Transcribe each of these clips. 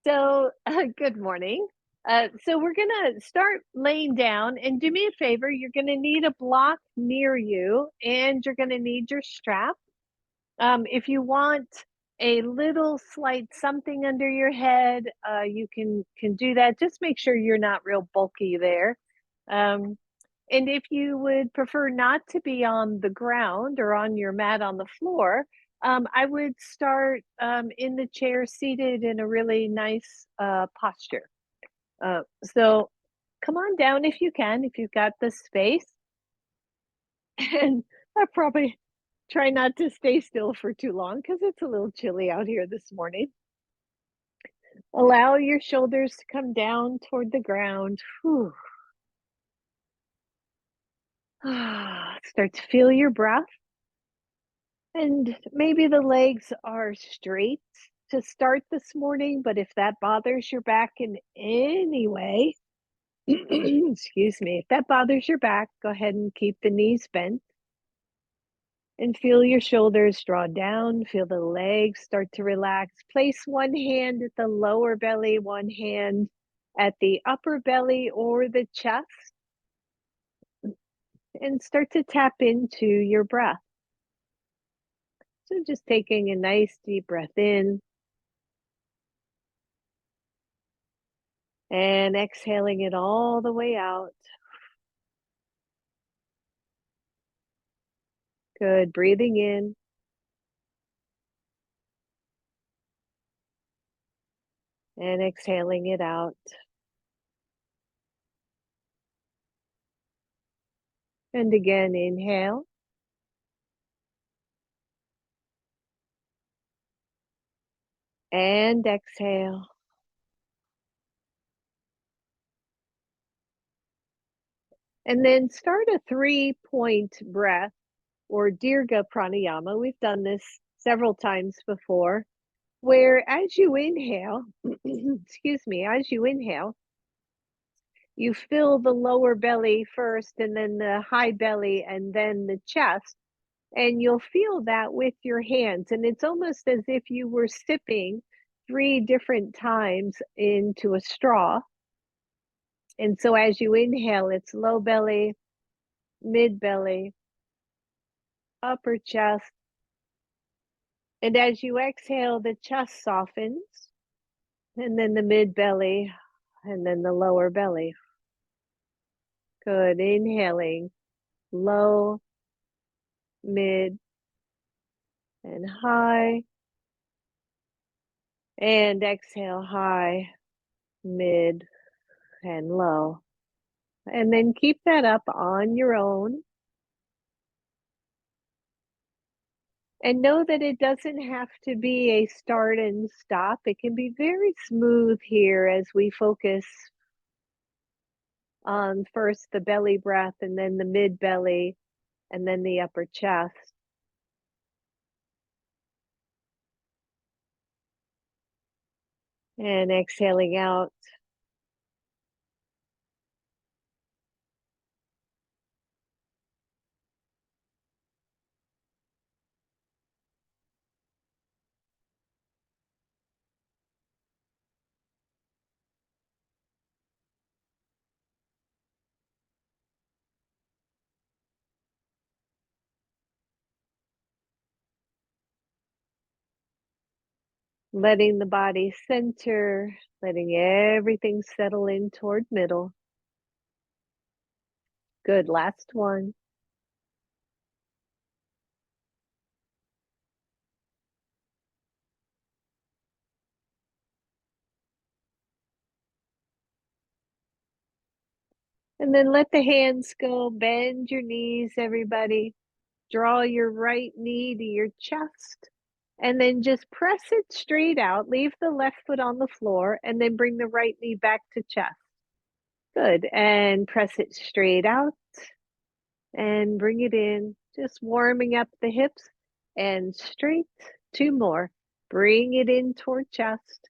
Good morning. So we're gonna start laying down, and do me a favor. You're gonna need a block near you, and you're gonna need your strap. If you want a little slight something under your head, you can do that. Just make sure you're not real bulky there. Um, and if you would prefer not to be on the ground or on your mat on the floor, I would start in the chair seated in a really nice posture. So come on down if you can, if you've got the space. And I probably try not to stay still for too long because it's a little chilly out here this morning. Allow your shoulders to come down toward the ground. Whew. Start to feel your breath. And maybe the legs are straight to start this morning, but if that bothers your back in any way, excuse me, if that bothers your back, go ahead and keep the knees bent and feel your shoulders draw down, feel the legs start to relax. Place one hand at the lower belly, one hand at the upper belly or the chest, and start to tap into your breath. So just taking a nice deep breath in and exhaling it all the way out. Good. Breathing in and exhaling it out. And again, inhale and exhale. And then start a 3-point breath or Dirga pranayama. We've done this several times before, where as you inhale, excuse me, as you inhale, you fill the lower belly first and then the high belly and then the chest. And you'll feel that with your hands. And it's almost as if you were sipping 3 different times into a straw. And so as you inhale, it's low belly, mid belly, upper chest. And as you exhale, the chest softens, and then the mid belly, and then the lower belly. Good. Inhaling, low, mid, and high. And exhale, high, mid, and low. And then keep that up on your own. And know that it doesn't have to be a start and stop. It can be very smooth here as we focus on first the belly breath and then the mid belly and then the upper chest. And exhaling out. Letting the body center, letting everything settle in toward middle. Good. Last one. And then let the hands go. Bend your knees, everybody. Draw your right knee to your chest. And then just press it straight out. Leave the left foot on the floor and then bring the right knee back to chest. Good. And press it straight out and bring it in. Just warming up the hips and straight. 2 more. Bring it in toward chest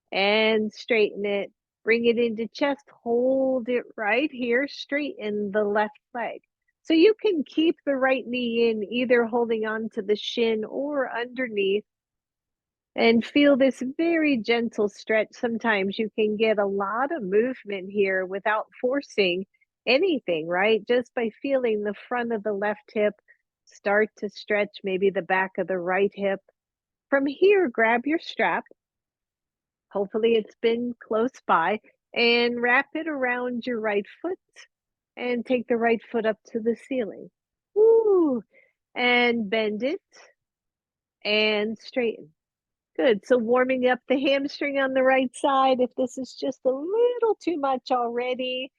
and straighten it. Bring it into chest. Hold it right here. Straighten the left leg. So you can keep the right knee in, either holding on to the shin or underneath. And feel this very gentle stretch. Sometimes you can get a lot of movement here without forcing anything, right? Just by feeling the front of the left hip start to stretch, maybe the back of the right hip. From here, grab your strap. Hopefully, it's been close by and wrap it around your right foot and take the right foot up to the ceiling. Woo! And bend it and straighten. Good. So warming up the hamstring on the right side. If this is just a little too much already,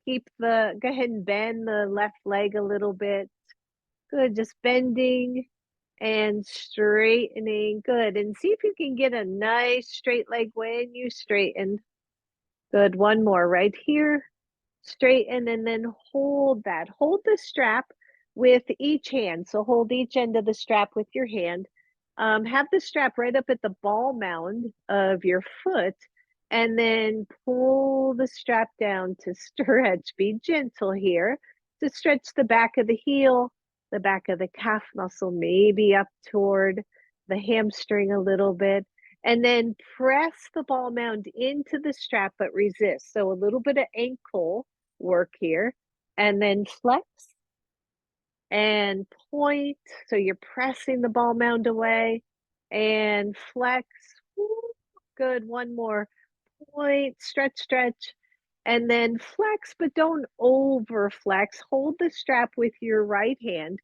go ahead and bend the left leg a little bit. Good. Just bending and straightening. Good. And see if you can get a nice straight leg when you straighten. Good. One more right here. Straighten and then hold that. Hold the strap with each hand. So hold each end of the strap with your hand. Have the strap right up at the ball mound of your foot and then pull the strap down to stretch. Be gentle here to stretch the back of the heel, the back of the calf muscle, maybe up toward the hamstring a little bit. And then press the ball mound into the strap, but resist. So a little bit of ankle work here. And then flex and point. So you're pressing the ball mound away and flex. Woo, good. One more. Point, stretch, stretch, and then flex, but don't over flex. Hold the strap with your right hand.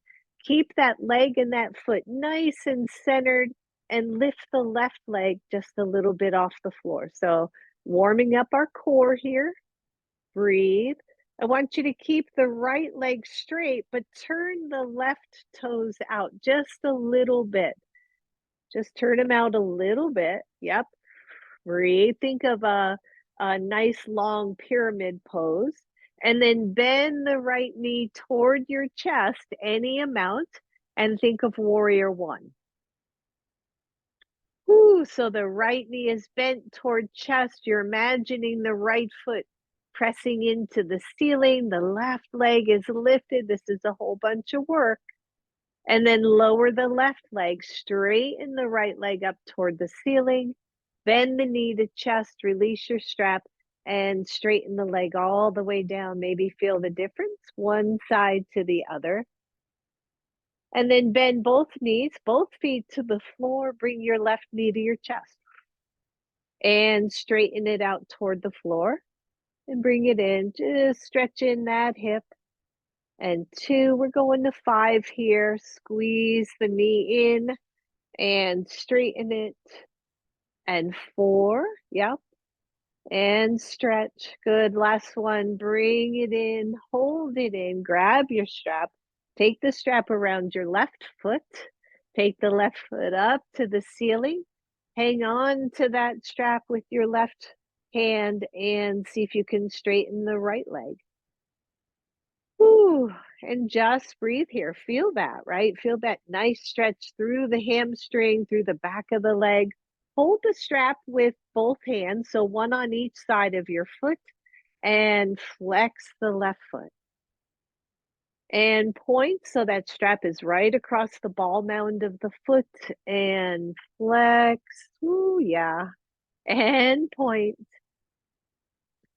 Keep that leg and that foot nice and centered and lift the left leg just a little bit off the floor. So warming up our core here. Breathe. I want you to keep the right leg straight, but turn the left toes out just a little bit. Just turn them out a little bit. Yep. Breathe. Think of a nice long pyramid pose. And then bend the right knee toward your chest, any amount, and think of warrior one. Ooh, so the right knee is bent toward chest. You're imagining the right foot pressing into the ceiling. The left leg is lifted. This is a whole bunch of work. And then lower the left leg, straighten the right leg up toward the ceiling. Bend the knee to chest, release your strap, and straighten the leg all the way down. Maybe feel the difference one side to the other. And then bend both knees, both feet to the floor. Bring your left knee to your chest and straighten it out toward the floor and bring it in. Just stretch in that hip. And 2, we're going to 5 here. Squeeze the knee in and straighten it. And 4, yep. And stretch. Good. Last one. Bring it in, hold it in, grab your strap. Take the strap around your left foot. Take the left foot up to the ceiling. Hang on to that strap with your left hand and see if you can straighten the right leg. Whew. And just breathe here. Feel that, right? Feel that nice stretch through the hamstring, through the back of the leg. Hold the strap with both hands, so one on each side of your foot, and flex the left foot. And point so that strap is right across the ball mound of the foot, and flex. Ooh, yeah. And point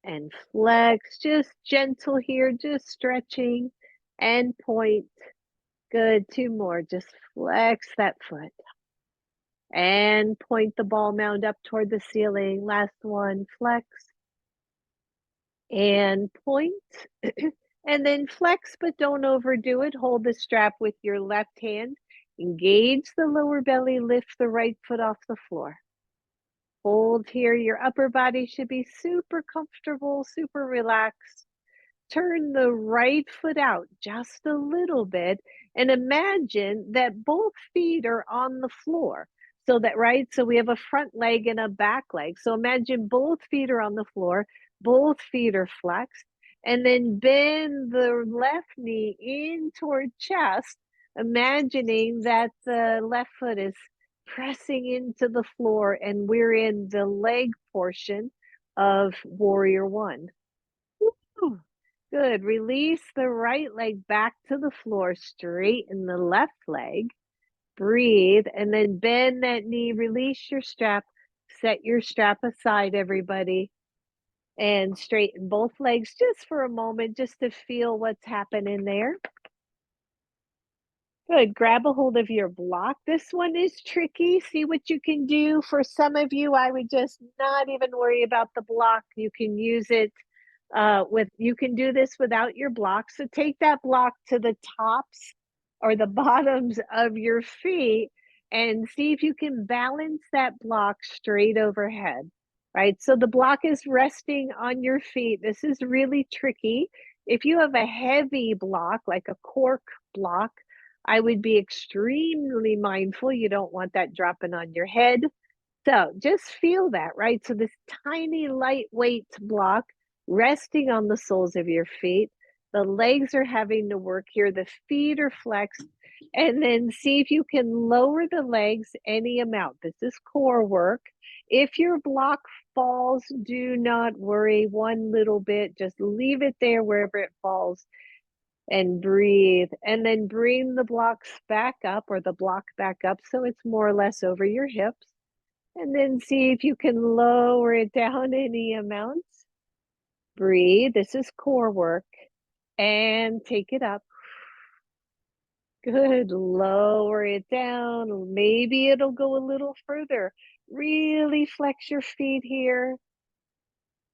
and flex. Just gentle here, just stretching and point. Good. 2 more. Just flex that foot and point the ball mound up toward the ceiling. Last one. Flex and point. And then flex, but don't overdo it. Hold the strap with your left hand. Engage the lower belly. Lift the right foot off the floor. Hold here. Your upper body should be super comfortable, super relaxed. Turn the right foot out just a little bit and imagine that both feet are on the floor. So that, right? So we have a front leg and a back leg. So imagine both feet are on the floor, both feet are flexed, and then bend the left knee in toward chest, imagining that the left foot is pressing into the floor and we're in the leg portion of warrior one. Woo. Good. Release the right leg back to the floor, straighten the left leg, Breathe, and then bend that knee, release your strap, set your strap aside, everybody, and straighten both legs just for a moment, just to feel what's happening there. Good. Grab a hold of your block. This one is tricky. See what you can do. For some of you, I would just not even worry about the block. You can use it you can do this without your block. So take that block to the tops or the bottoms of your feet and see if you can balance that block straight overhead. Right? So the block is resting on your feet. This is really tricky. If you have a heavy block, like a cork block, I would be extremely mindful. You don't want that dropping on your head. So just feel that, right? So this tiny lightweight block resting on the soles of your feet. The legs are having to work here. The feet are flexed. And then see if you can lower the legs any amount. This is core work. If your block falls, do not worry one little bit. Just leave it there wherever it falls and breathe. And then bring the blocks back up or the block back up so it's more or less over your hips. And then see if you can lower it down any amounts. Breathe. This is core work. And take it up. Good. Lower it down. Maybe it'll go a little further. Really flex your feet here.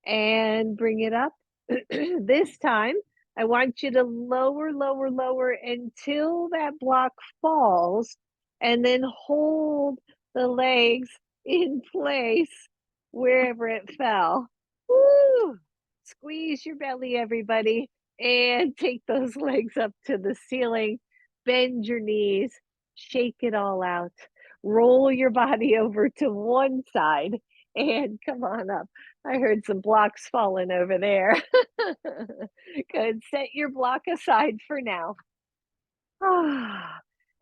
And bring it up. This time, I want you to lower, lower, lower until that block falls, and then hold the legs in place wherever it fell. Woo! Squeeze your belly, everybody, and take those legs up to the ceiling. Bend your knees, shake it all out. Roll your body over to one side and come on up. I heard some blocks falling over there. Good. Set your block aside for now.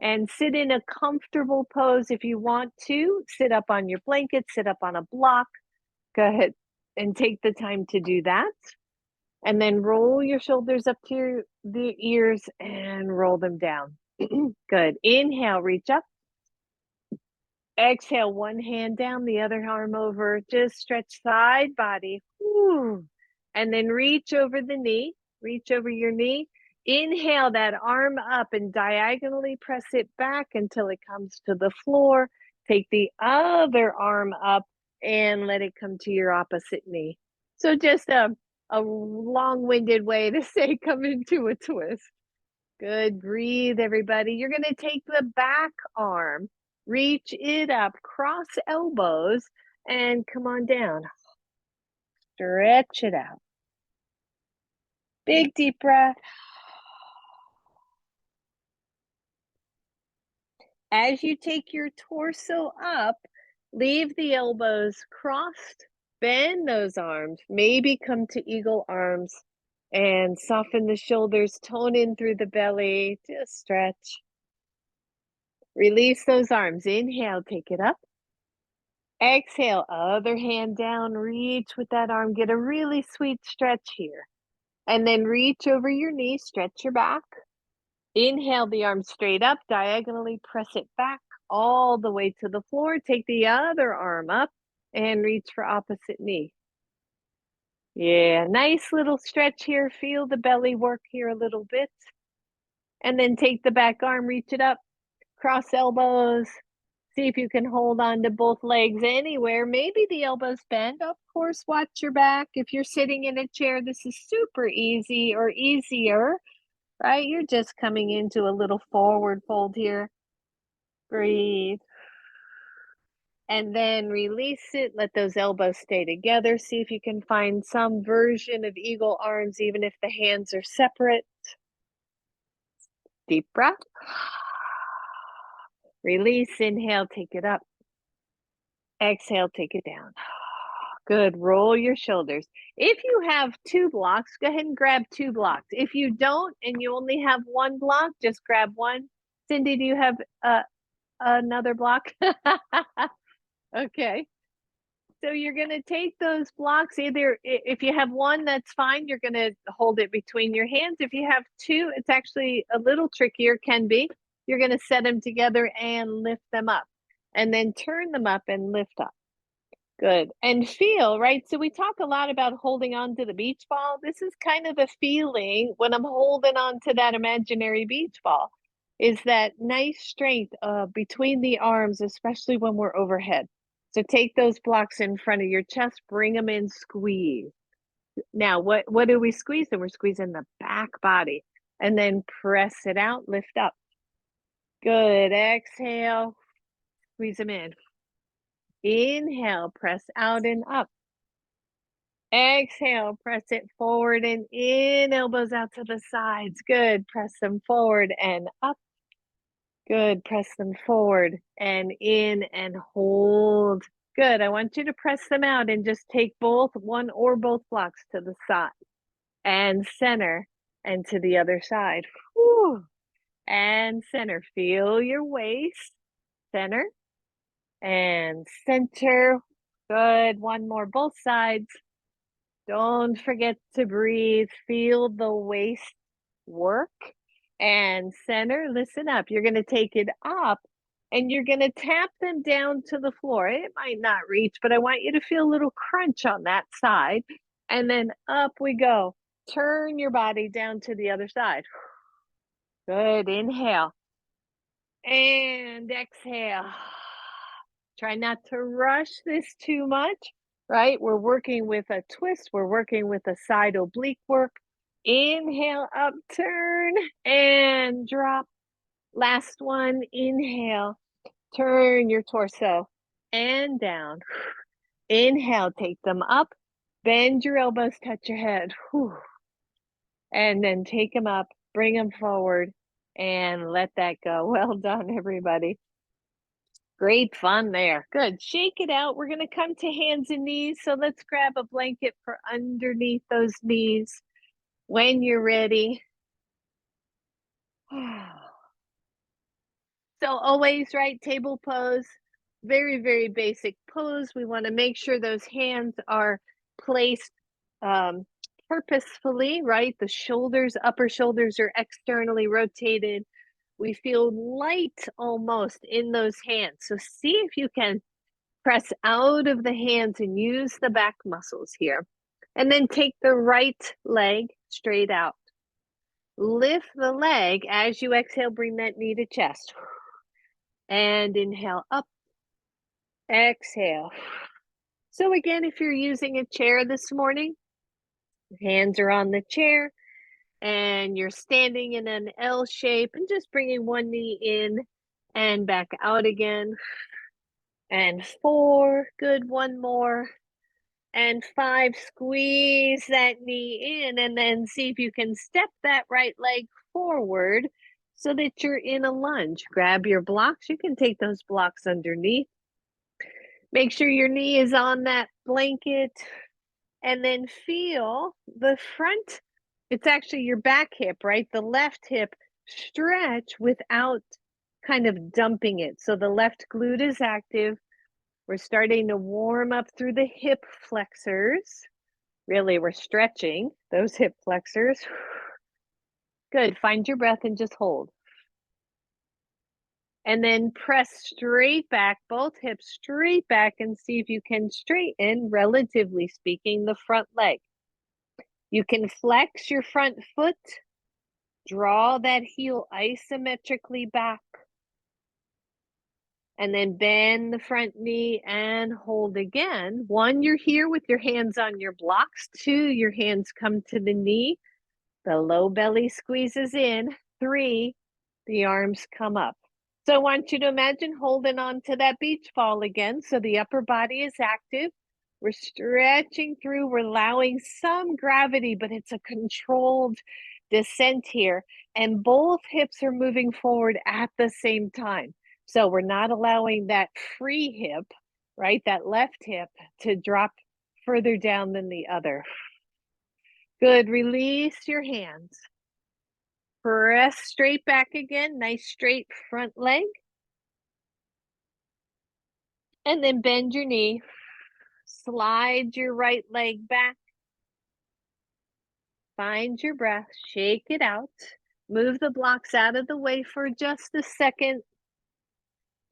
And sit in a comfortable pose if you want to. Sit up on your blanket, sit up on a block. Go ahead and take the time to do that. And then roll your shoulders up to the ears and roll them down. Good. Inhale, reach up. Exhale, one hand down, the other arm over. Just stretch side body. Whew. And then reach over the knee. Reach over your knee. Inhale that arm up and diagonally press it back until it comes to the floor. Take the other arm up and let it come to your opposite knee. So just a long-winded way to say come into a twist. Good. Breathe, everybody. You're going to take the back arm, reach it up, cross elbows, and come on down. Stretch it out. Big deep breath. As you take your torso up, leave the elbows crossed, bend those arms, maybe come to eagle arms, and soften the shoulders, tone in through the belly, just stretch. Release those arms. Inhale, take it up. Exhale, other hand down, reach with that arm, get a really sweet stretch here. And then reach over your knee, stretch your back. Inhale the arm straight up, diagonally press it back all the way to the floor. Take the other arm up and reach for opposite knee. Yeah, nice little stretch here. Feel the belly work here a little bit. And then take the back arm, reach it up, cross elbows. See if you can hold on to both legs anywhere. Maybe the elbows bend. Of course, watch your back. If you're sitting in a chair, this is super easy or easier, right? You're just coming into a little forward fold here. Breathe. And then release it. Let those elbows stay together. See if you can find some version of eagle arms, even if the hands are separate. Deep breath. Release, inhale, take it up. Exhale, take it down. Good. Roll your shoulders. If you have two blocks, go ahead and grab two blocks. If you don't and you only have one block, just grab one. Cindy, do you have another block? Okay. So you're going to take those blocks. Either if you have one, that's fine. You're going to hold it between your hands. If you have two, it's actually a little trickier, can be. you're going to set them together and lift them up. And then turn them up and lift up. Good. And feel, right? So we talk a lot about holding on to the beach ball. This is kind of the feeling when I'm holding on to that imaginary beach ball, is that nice strength between the arms, especially when we're overhead. So take those blocks in front of your chest, bring them in, squeeze. Now, what do we squeeze? And we're squeezing the back body, and then press it out, lift up. Good. Exhale, squeeze them in. Inhale, press out and up. Exhale, press it forward and in, elbows out to the sides. Good. Press them forward and up. Good. Press them forward and in and hold. Good. I want you to press them out and just take both, one or both blocks to the side and center and to the other side. Whew. And center. Feel your waist. Center and center. Good. One more, both sides. Don't forget to breathe. Feel the waist work and center. Listen up. You're going to take it up and you're going to tap them down to the floor. It might not reach, but I want you to feel a little crunch on that side. And then up we go. Turn your body down to the other side. Good. Inhale and exhale. Try not to rush this too much, right? We're working with a twist. We're working with a side oblique work. Inhale, up, turn, and drop. Last one, inhale, turn your torso and down. Inhale, take them up, bend your elbows, touch your head. Whew. And then take them up, bring them forward, and let that go. Well done, everybody. Great fun there. Good. Shake it out. We're going to come to hands and knees. So let's grab a blanket for underneath those knees when you're ready. So always, right, table pose, very, very basic pose. We want to make sure those hands are placed purposefully, right? The shoulders, upper shoulders are externally rotated. We feel light almost in those hands. So see if you can press out of the hands and use the back muscles here. And then take the right leg straight out. Lift the leg as you exhale, bring that knee to chest. And inhale up, exhale. So again, if you're using a chair this morning, hands are on the chair and you're standing in an L shape and just bringing one knee in and back out again. And 4, good, one more. And 5, squeeze that knee in and then see if you can step that right leg forward so that you're in a lunge. Grab your blocks. You can take those blocks underneath. Make sure your knee is on that blanket and then feel the front. It's actually your back hip, right? The left hip stretch without kind of dumping it. So the left glute is active. We're starting to warm up through the hip flexors. Really, we're stretching those hip flexors. Good. Find your breath and just hold. And then press straight back, both hips straight back, and see if you can straighten, relatively speaking, the front leg. You can flex your front foot, draw that heel isometrically back, and then bend the front knee and hold again. 1, you're here with your hands on your blocks. 2, your hands come to the knee. The low belly squeezes in. 3, the arms come up. So I want you to imagine holding on to that beach ball again. So the upper body is active. We're stretching through. We're allowing some gravity, but it's a controlled descent here. And both hips are moving forward at the same time. So we're not allowing that free hip, right, that left hip, to drop further down than the other. Good. Release your hands. Press straight back again. Nice straight front leg. And then bend your knee. Slide your right leg back. Find your breath. Shake it out. Move the blocks out of the way for just a second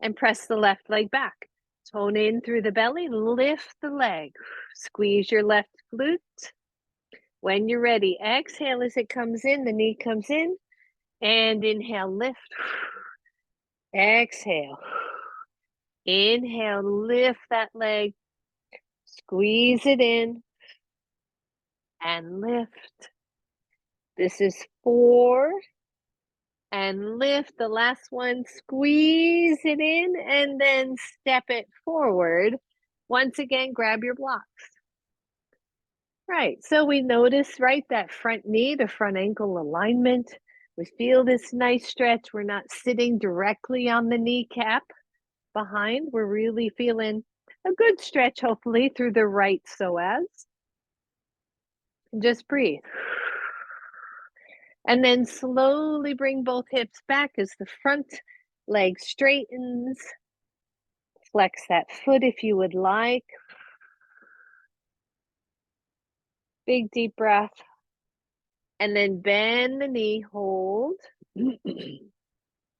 and press the left leg back. Tone in through the belly, lift the leg. Squeeze your left glute. When you're ready, exhale as it comes in, the knee comes in, and inhale, lift. Exhale. Inhale, lift that leg. Squeeze it in and lift. This is 4 and lift. The last one, squeeze it in and then step it forward. Once again, grab your blocks. Right, so we notice, right, that front knee, the front ankle alignment. We feel this nice stretch. We're not sitting directly on the kneecap behind. We're really feeling a good stretch, hopefully, through the right psoas. Just breathe. And then slowly bring both hips back as the front leg straightens. Flex that foot if you would like. Big deep breath. And then bend the knee, hold.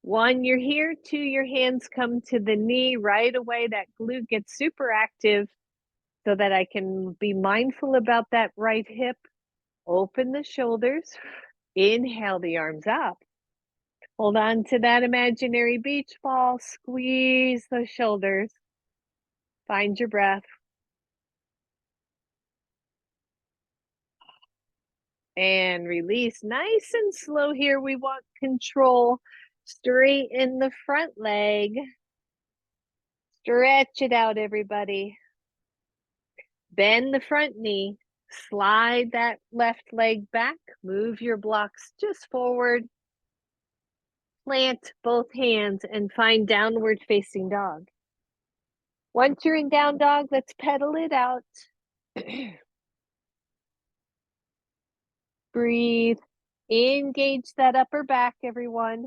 1, you're here. 2, your hands come to the knee. Right away, that glute gets super active so that I can be mindful about that right hip. Open the shoulders. Inhale the arms up. Hold on to that imaginary beach ball. Squeeze those shoulders. Find your breath. And release. Nice and slow here. We want control. Straighten the front leg. Stretch it out, everybody. Bend the front knee. Slide that left leg back. Move your blocks just forward. Plant both hands and find downward facing dog. Once you're in down dog, let's pedal it out. Breathe. Engage that upper back, everyone.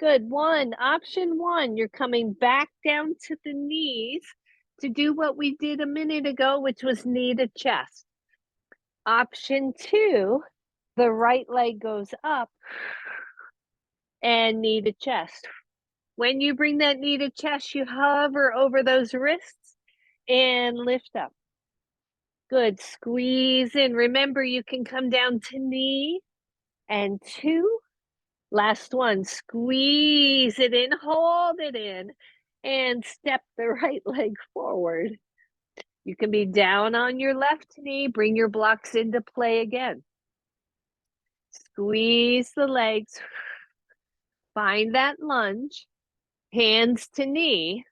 Good. Option 1, you're coming back down to the knees to do what we did a minute ago, which was knee to chest. Option 2, the right leg goes up and knee to chest. When you bring that knee to chest, you hover over those wrists and lift up. Good. Squeeze in. Remember, you can come down to knee and 2. Last one. Squeeze it in, hold it in, and step the right leg forward. You can be down on your left knee. Bring your blocks into play again. Squeeze the legs. Find that lunge. Hands to knee.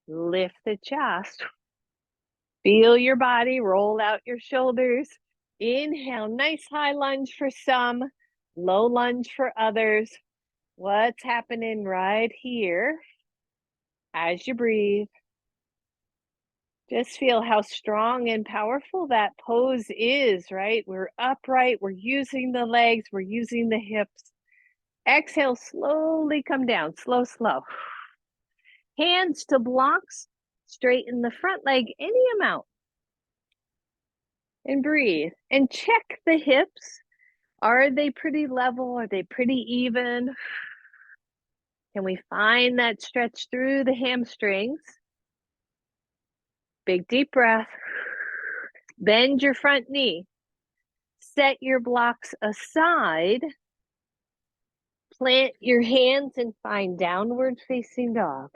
Lift the chest. Feel your body. Roll out your shoulders. Inhale. Nice high lunge for some. Low lunge for others. What's happening right here as you breathe? Just feel how strong and powerful that pose is, right? We're upright, we're using the legs, we're using the hips. Exhale, slowly come down, slow, slow. Hands to blocks, straighten the front leg any amount. And breathe. And check the hips. Are they pretty level? Are they pretty even? Can we find that stretch through the hamstrings? Big deep breath. Bend your front knee. Set your blocks aside. Plant your hands and find downward facing dog.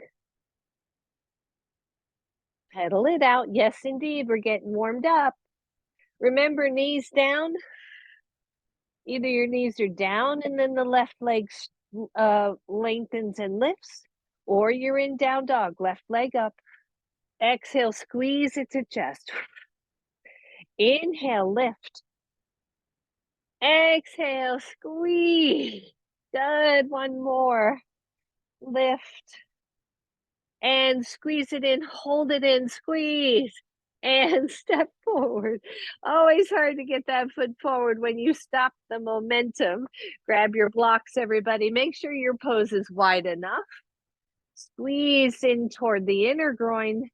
Pedal it out. Yes, indeed, we're getting warmed up. Remember, knees down. Either your knees are down and then the left leg lengthens and lifts, or you're in down dog, left leg up. Exhale, squeeze it to chest. Inhale, lift. Exhale, squeeze. Good, one more. Lift. And squeeze it in, hold it in, squeeze. And step forward. Always hard to get that foot forward when you stop the momentum. Grab your blocks, everybody. Make sure your pose is wide enough. Squeeze in toward the inner groin.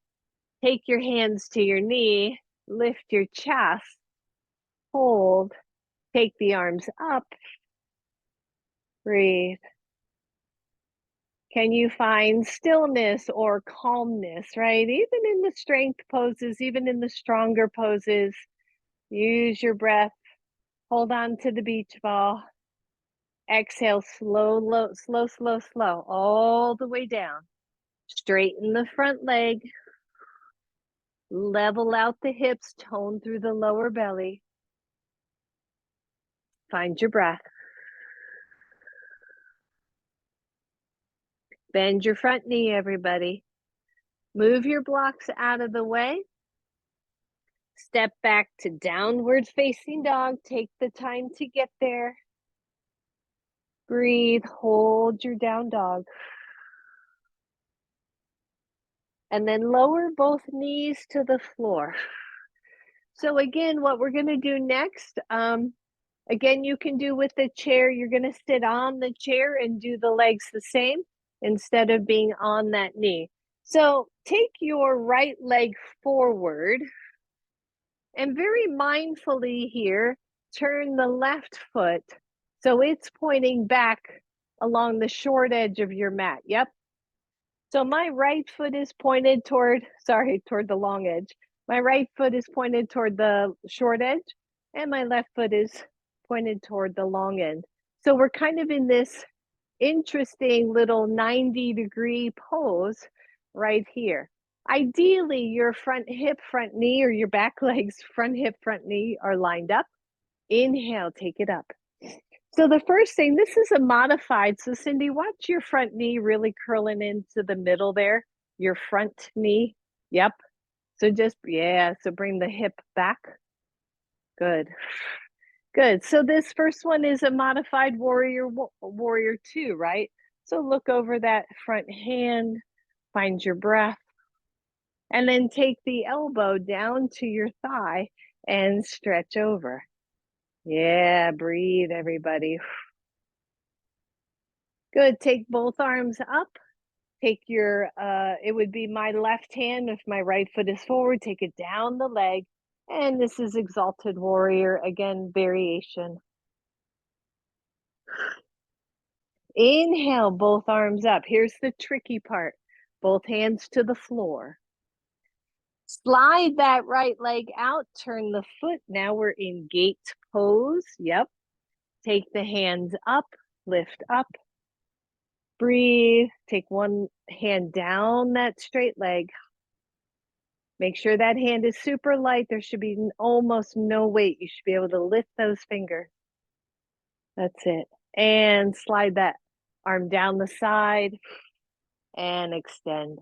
Take your hands to your knee. Lift your chest. Hold. Take the arms up. Breathe. Can you find stillness or calmness, right? Even in the strength poses, even in the stronger poses, use your breath. Hold on to the beach ball. Exhale, slow, low, slow, slow, slow, all the way down. Straighten the front leg. Level out the hips, tone through the lower belly. Find your breath. Bend your front knee, everybody. Move your blocks out of the way. Step back to downward facing dog. Take the time to get there. Breathe, hold your down dog. And then lower both knees to the floor. So again, what we're gonna do next, again, you can do with the chair. You're gonna sit on the chair and do the legs the same instead of being on that knee. So take your right leg forward and very mindfully here, turn the left foot so it's pointing back along the short edge of your mat. Yep. So my right foot is pointed toward the long edge. My right foot is pointed toward the short edge, and my left foot is pointed toward the long end. So we're kind of in this interesting little 90-degree pose right here. Ideally, your front hip, front knee, or your back legs, front hip, front knee are lined up. Inhale, take it up. So the first thing, this is a modified. So Cindy, watch your front knee really curling into the middle there. Your front knee. Yep. So so bring the hip back. Good. Good. So this first one is a modified warrior two, right? So look over that front hand, find your breath, and then take the elbow down to your thigh and stretch over. Yeah, breathe, everybody. Good. Take both arms up. Take your, it would be my left hand if my right foot is forward. Take it down the leg. And this is Exalted Warrior. Again, variation. Inhale, both arms up. Here's the tricky part. Both hands to the floor. Slide that right leg out. Turn the foot. Now we're in gate pose. Yep. Take the hands up. Lift up. Breathe. Take one hand down that straight leg. Make sure that hand is super light. There should be almost no weight. You should be able to lift those fingers. That's it. And slide that arm down the side and extend.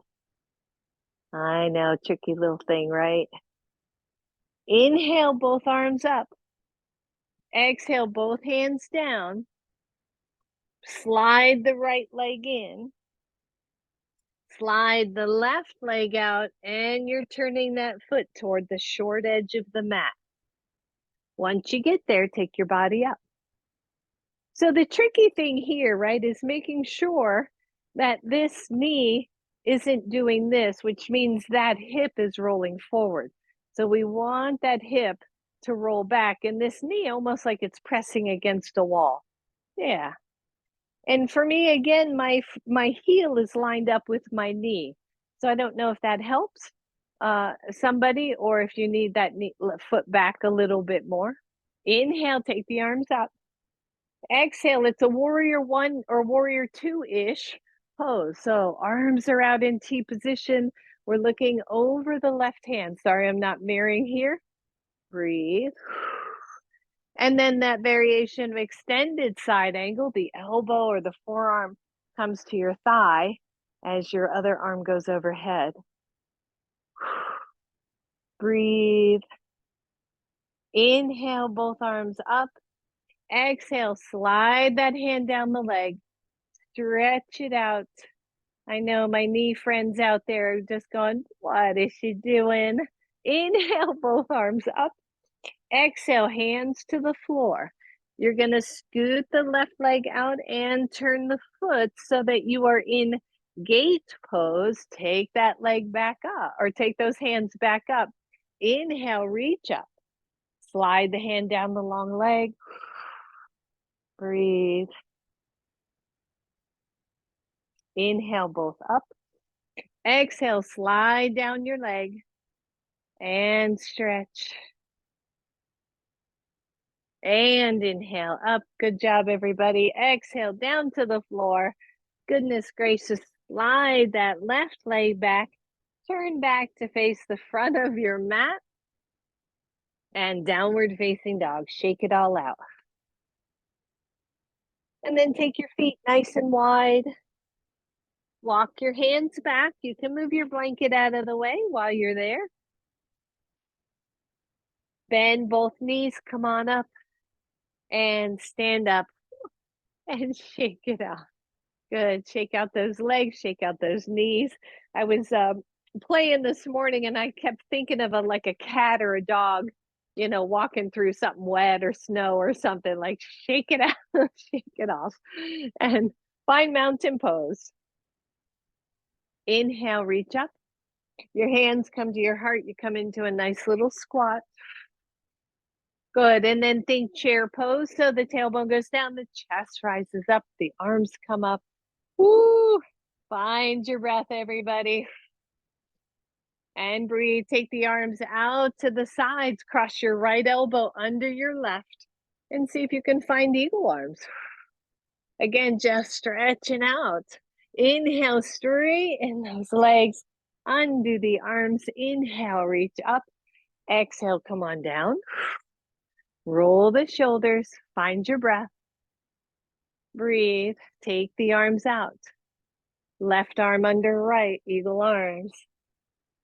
I know, tricky little thing, right? Inhale, both arms up. Exhale, both hands down. Slide the right leg in. Slide the left leg out, and you're turning that foot toward the short edge of the mat. Once you get there, take your body up. So the tricky thing here, right, is making sure that this knee isn't doing this, which means that hip is rolling forward. So we want that hip to roll back, and this knee almost like it's pressing against a wall. Yeah. And for me, again, my heel is lined up with my knee. So I don't know if that helps somebody, or if you need that foot back a little bit more. Inhale, take the arms up. Exhale, it's a warrior one or warrior two-ish pose. So arms are out in T position. We're looking over the left hand. Sorry, I'm not mirroring here. Breathe. And then that variation of extended side angle, the elbow or the forearm comes to your thigh as your other arm goes overhead. Breathe. Inhale, both arms up. Exhale, slide that hand down the leg. Stretch it out. I know my knee friends out there are just going, what is she doing? Inhale, both arms up. Exhale, hands to the floor. You're going to scoot the left leg out and turn the foot so that you are in gate pose. Take that leg back up, or take those hands back up. Inhale, reach up. Slide the hand down the long leg. Breathe. Inhale both up. Exhale, slide down your leg and stretch. And inhale up. Good job, everybody. Exhale down to the floor. Goodness gracious, slide that left leg back. Turn back to face the front of your mat. And downward facing dog. Shake it all out. And then take your feet nice and wide. Walk your hands back. You can move your blanket out of the way while you're there. Bend both knees. Come on up. And stand up. And shake it out. Good. Shake out those legs, shake out those knees. I was playing this morning and I kept thinking of like a cat or a dog, walking through something wet or snow or something, like shake it out, shake it off. And find mountain pose. Inhale, reach up. Your hands come to your heart. You come into a nice little squat. Good. And then think chair pose. So the tailbone goes down, the chest rises up, the arms come up. Woo! Find your breath, everybody. And breathe. Take the arms out to the sides. Cross your right elbow under your left. And see if you can find eagle arms. Again, just stretching out. Inhale, straighten those legs. Undo the arms. Inhale, reach up. Exhale, come on down. Roll the shoulders. Find your breath. Breathe. Take the arms out. Left arm under right, eagle arms.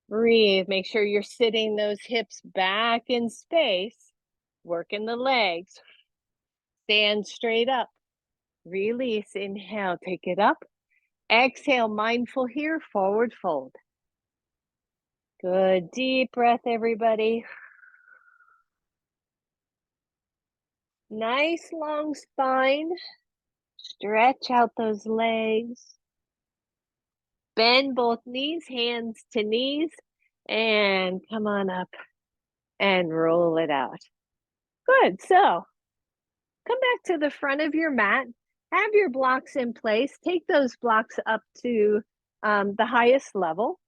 Breathe. Make sure you're sitting those hips back in space. Working the legs. Stand straight up. Release. Inhale. Take it up. Exhale. Mindful here. Forward fold. Good. Deep breath, everybody. Nice long spine. Stretch out those legs. Bend both knees, hands to knees, and come on up and roll it out. Good. So come back to the front of your mat. Have your blocks in place. Take those blocks up to the highest level.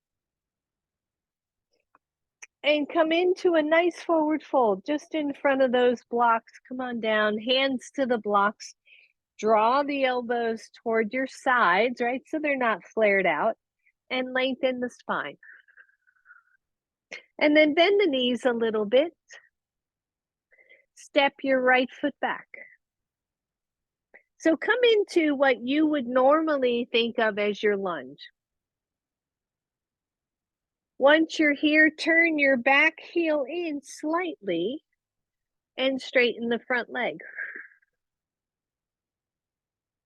And come into a nice forward fold just in front of those blocks. Come on down, hands to the blocks. Draw the elbows toward your sides, right? So they're not flared out. And lengthen the spine. And then bend the knees a little bit. Step your right foot back. So come into what you would normally think of as your lunge. Once you're here, turn your back heel in slightly and straighten the front leg.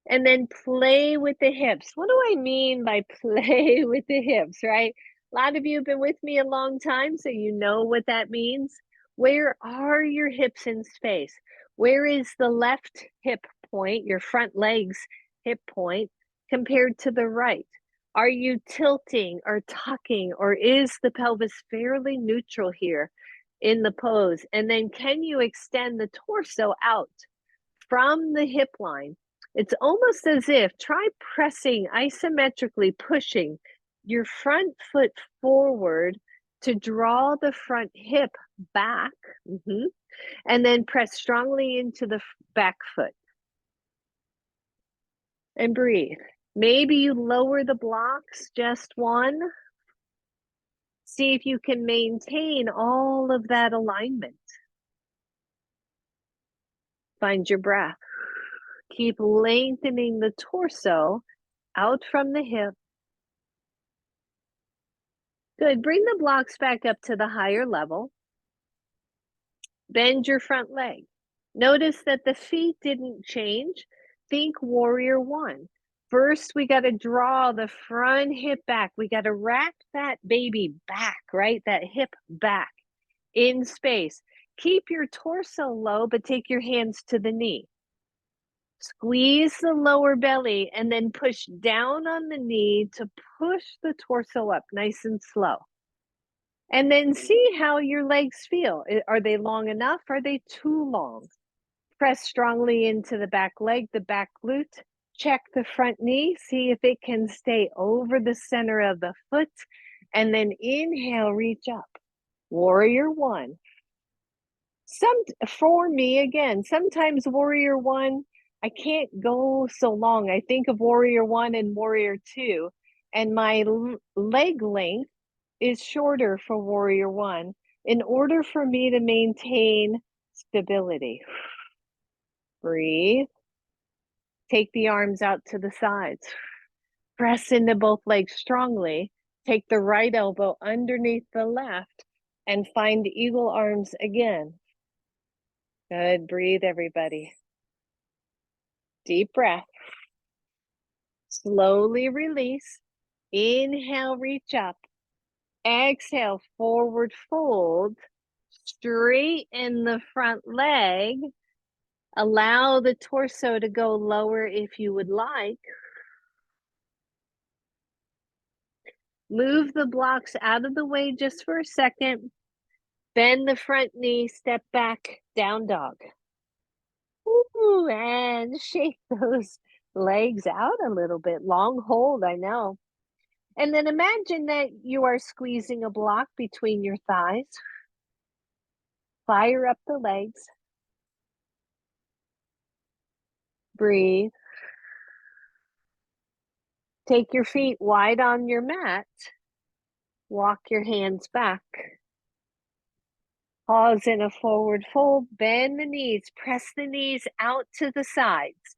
And then play with the hips. What do I mean by play with the hips, right? A lot of you have been with me a long time, so you know what that means. Where are your hips in space? Where is the left hip point, your front leg's hip point, compared to the right? Are you tilting or tucking, or is the pelvis fairly neutral here in the pose? And then can you extend the torso out from the hip line? It's almost as if, try pressing isometrically, pushing your front foot forward to draw the front hip back, and then press strongly into the back foot. And breathe. Maybe you lower the blocks, just one. See if you can maintain all of that alignment. Find your breath. Keep lengthening the torso out from the hip. Good. Bring the blocks back up to the higher level. Bend your front leg. Notice that the feet didn't change. Think warrior one. First, we got to draw the front hip back. We got to rack that baby back, right? That hip back in space. Keep your torso low, but take your hands to the knee. Squeeze the lower belly and then push down on the knee to push the torso up nice and slow. And then see how your legs feel. Are they long enough? Are they too long? Press strongly into the back leg, the back glute. Check the front knee, see if it can stay over the center of the foot, and then inhale, reach up. Warrior one. For me, again, sometimes warrior one, I can't go so long. I think of warrior one and warrior two, and my leg length is shorter for warrior one in order for me to maintain stability. Breathe. Take the arms out to the sides. Press into both legs strongly. Take the right elbow underneath the left and find eagle arms again. Good. Breathe, everybody. Deep breath. Slowly release. Inhale, reach up. Exhale, forward fold. Straighten the front leg. Allow the torso to go lower if you would like. Move the blocks out of the way just for a second. Bend the front knee, step back, down dog. Ooh, and shake those legs out a little bit. Long hold, I know. And then imagine that you are squeezing a block between your thighs. Fire up the legs. Breathe. Take your feet wide on your mat. Walk your hands back. Pause in a forward fold. Bend the knees. Press the knees out to the sides.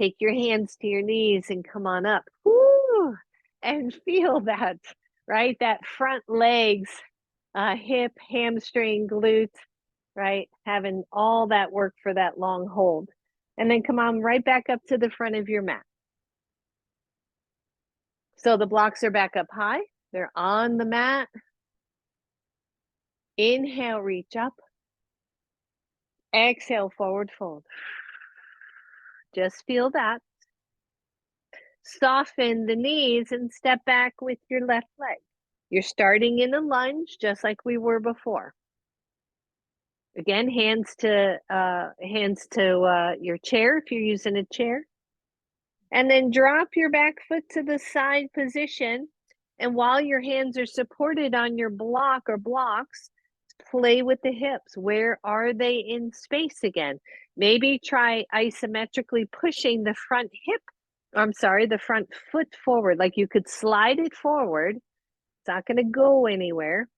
Take your hands to your knees and come on up. Woo! And feel that, right? That front legs, hip, hamstring, glute, right? Having all that work for that long hold. And then come on right back up to the front of your mat. So the blocks are back up high. They're on the mat. Inhale, reach up. Exhale, forward fold. Just feel that. Soften the knees and step back with your left leg. You're starting in a lunge, just like we were before. Again, hands to your chair if you're using a chair. And then drop your back foot to the side position. And while your hands are supported on your block or blocks, play with the hips. Where are they in space again? Maybe try isometrically pushing the front the front foot forward. Like you could slide it forward. It's not going to go anywhere.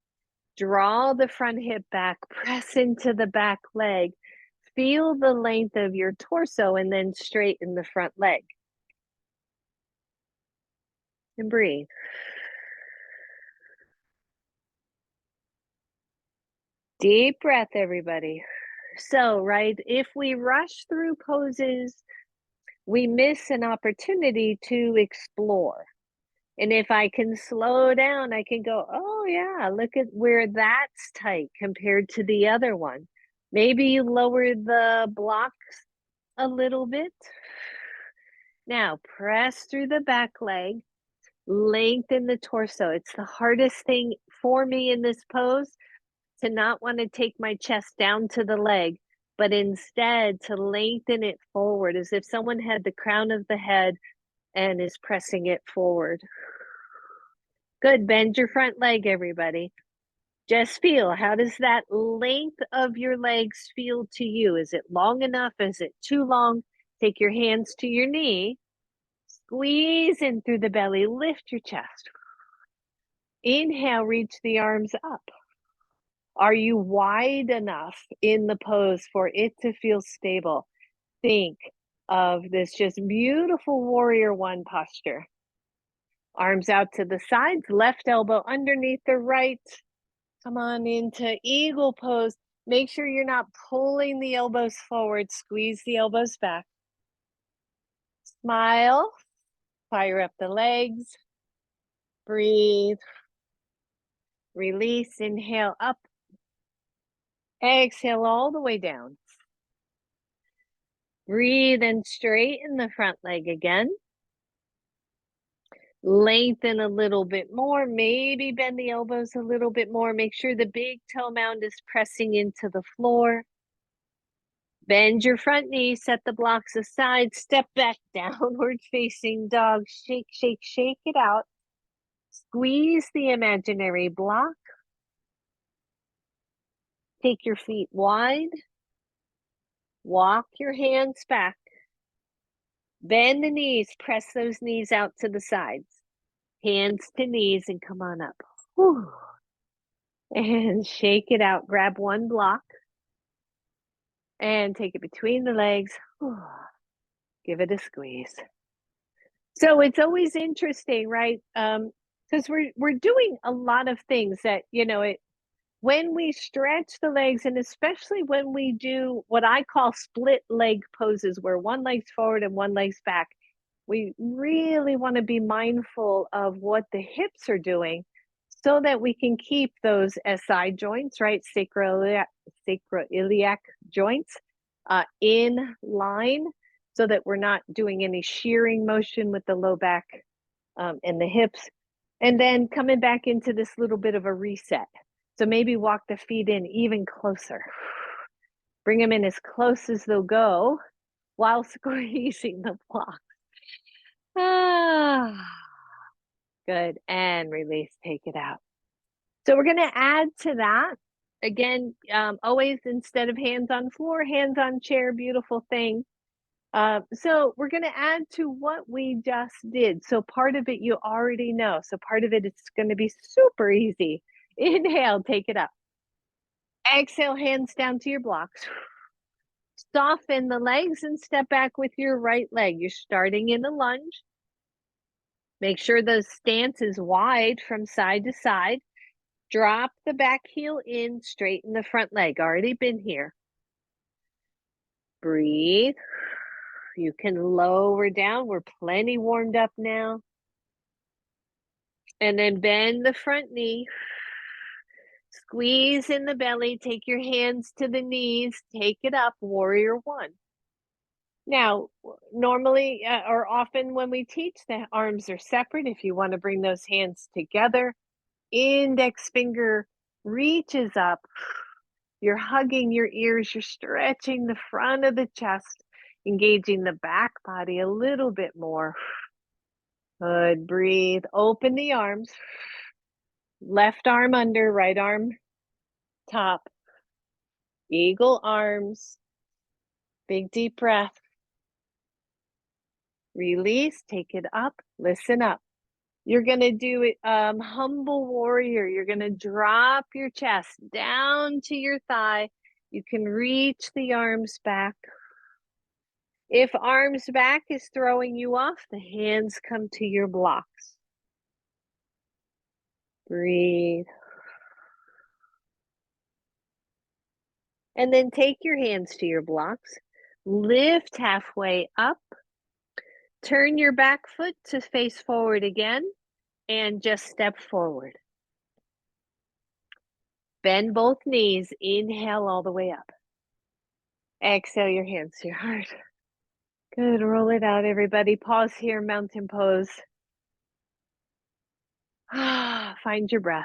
Draw the front hip back, press into the back leg. Feel the length of your torso and then straighten the front leg. And breathe. Deep breath, everybody. So, right, if we rush through poses, we miss an opportunity to explore. And if I can slow down, I can go, oh yeah, look at where that's tight compared to the other one. Maybe you lower the blocks a little bit. Now press through the back leg, lengthen the torso. It's the hardest thing for me in this pose to not want to take my chest down to the leg, but instead to lengthen it forward as if someone had the crown of the head and is pressing it forward. Good. Bend your front leg, everybody. Just feel, how does that length of your legs feel to you? Is it long enough? Is it too long? Take your hands to your knee. Squeeze in through the belly. Lift your chest. Inhale, reach the arms up. Are you wide enough in the pose for it to feel stable? Think of this just beautiful warrior one posture. Arms out to the sides, left elbow underneath the right. Come on into eagle pose. Make sure you're not pulling the elbows forward. Squeeze the elbows back. Smile. Fire up the legs. Breathe. Release. Inhale up. Exhale all the way down. Breathe and straighten the front leg again. Lengthen a little bit more. Maybe bend the elbows a little bit more. Make sure the big toe mound is pressing into the floor. Bend your front knee, set the blocks aside, step back, downward facing dog. Shake, shake, shake it out. Squeeze the imaginary block. Take your feet wide. Walk your hands back. Bend the knees, press those knees out to the sides. Hands to knees and come on up. Whew. And shake it out. Grab one block and take it between the legs. Whew. Give it a squeeze. So it's always interesting, right? Because we're doing a lot of things that, when we stretch the legs, and especially when we do what I call split leg poses, where one leg's forward and one leg's back, we really want to be mindful of what the hips are doing so that we can keep those SI joints, right? Sacroiliac joints in line so that we're not doing any shearing motion with the low back and the hips. And then coming back into this little bit of a reset. So maybe walk the feet in even closer. Bring them in as close as they'll go while squeezing the blocks. Ah, good. And release, take it out. So we're going to add to that. Again, always instead of hands on floor, hands on chair, beautiful thing. So we're going to add to what we just did. So part of it you already know. So part of it it's going to be super easy. Inhale, take it up. Exhale, hands down to your blocks. Soften the legs and step back with your right leg. You're starting in a lunge. Make sure the stance is wide from side to side. Drop the back heel in, straighten the front leg. Already been here. Breathe. You can lower down. We're plenty warmed up now. And then bend the front knee. Squeeze in the belly. Take your hands to the knees. Take it up. Warrior one. Now, normally or often when we teach, the arms are separate. If you want to bring those hands together, index finger reaches up. You're hugging your ears. You're stretching the front of the chest, engaging the back body a little bit more. Good. Breathe. Open the arms. Left arm under, right arm top. Eagle arms. Big deep breath. Release. Take it up. Listen up. You're going to do it humble warrior. You're going to drop your chest down to your thigh. You can reach the arms back. If arms back is throwing you off, the hands come to your blocks. Breathe. And then take your hands to your blocks. Lift halfway up. Turn your back foot to face forward again and just step forward. Bend both knees. Inhale all the way up. Exhale your hands to your heart. Good. Roll it out, everybody. Pause here, mountain pose. Find your breath.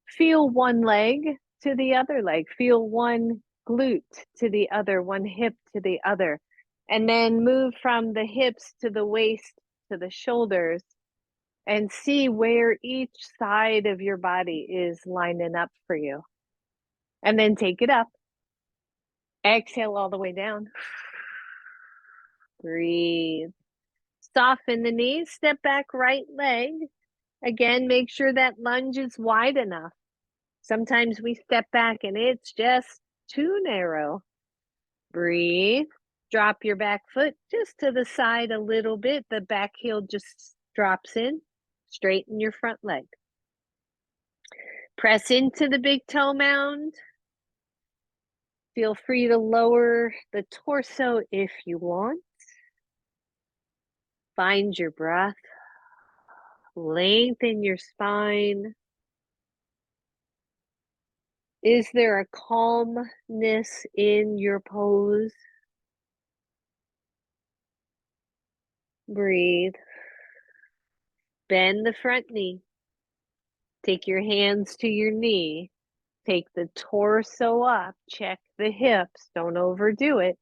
Feel one leg to the other leg. Feel one glute to the other, one hip to the other. And then move from the hips to the waist to the shoulders and see where each side of your body is lining up for you. And then take it up. Exhale all the way down. Breathe. Soften the knees, step back right leg. Again, make sure that lunge is wide enough. Sometimes we step back and it's just too narrow. Breathe. Drop your back foot just to the side a little bit. The back heel just drops in. Straighten your front leg. Press into the big toe mound. Feel free to lower the torso if you want. Find your breath. Lengthen your spine. Is there a calmness in your pose? Breathe. Bend the front knee. Take your hands to your knee. Take the torso up, check the hips, don't overdo it.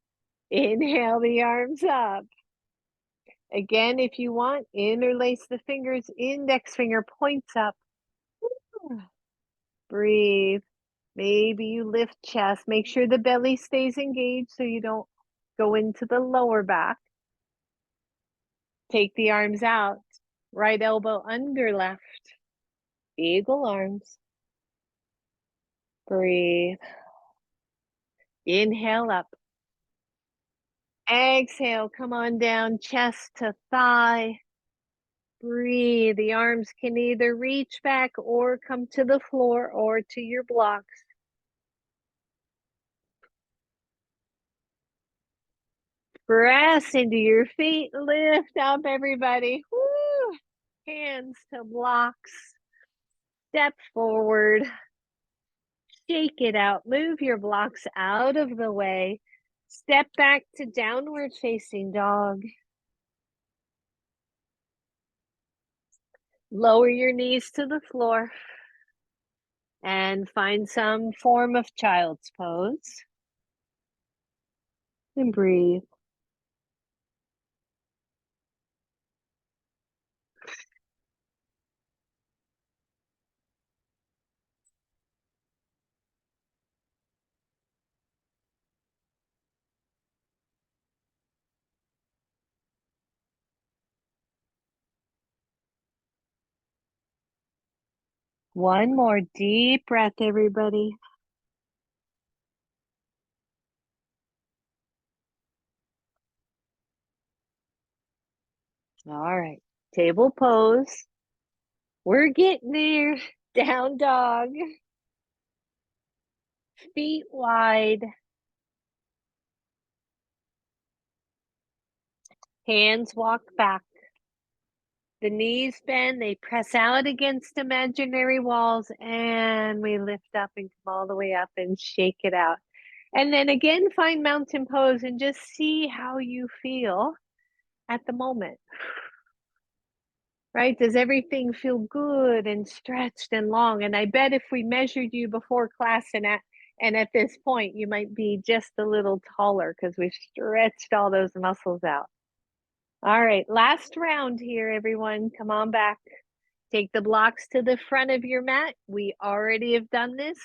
Inhale the arms up. Again, if you want, interlace the fingers, index finger points up. Breathe. Maybe you lift chest. Make sure the belly stays engaged so you don't go into the lower back. Take the arms out. Right elbow under left. Eagle arms. Breathe. Inhale up. Exhale, come on down, chest to thigh. Breathe. The arms can either reach back or come to the floor or to your blocks. Press into your feet. Lift up, everybody. Woo! Hands to blocks. Step forward. Shake it out. Move your blocks out of the way. Step back to downward facing dog. Lower your knees to the floor and find some form of child's pose. And breathe. One more deep breath, everybody. All right, table pose. We're getting there. Down dog. Feet wide. Hands walk back. The knees bend, they press out against imaginary walls, and we lift up and come all the way up and shake it out. And then again, find mountain pose and just see how you feel at the moment. Right? Does everything feel good and stretched and long? And I bet if we measured you before class and at this point, you might be just a little taller because we've stretched all those muscles out. All right, last round here, everyone. Come on back. Take the blocks to the front of your mat. We already have done this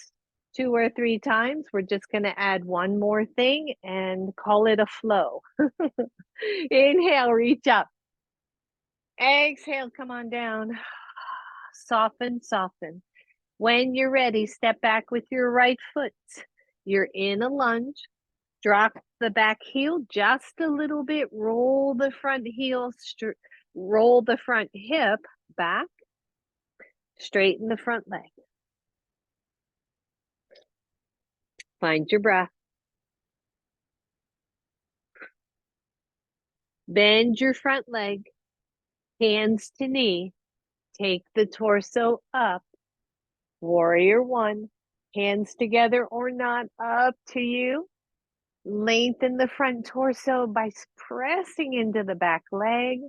2 or 3 times. We're just going to add one more thing and call it a flow. Inhale, reach up. Exhale, come on down. Soften, soften. When you're ready, step back with your right foot. You're in a lunge. Drop the back heel just a little bit. Roll the front heel, roll the front hip back. Straighten the front leg. Find your breath. Bend your front leg, hands to knee. Take the torso up. Warrior one. Hands together or not, up to you. Lengthen the front torso by pressing into the back leg.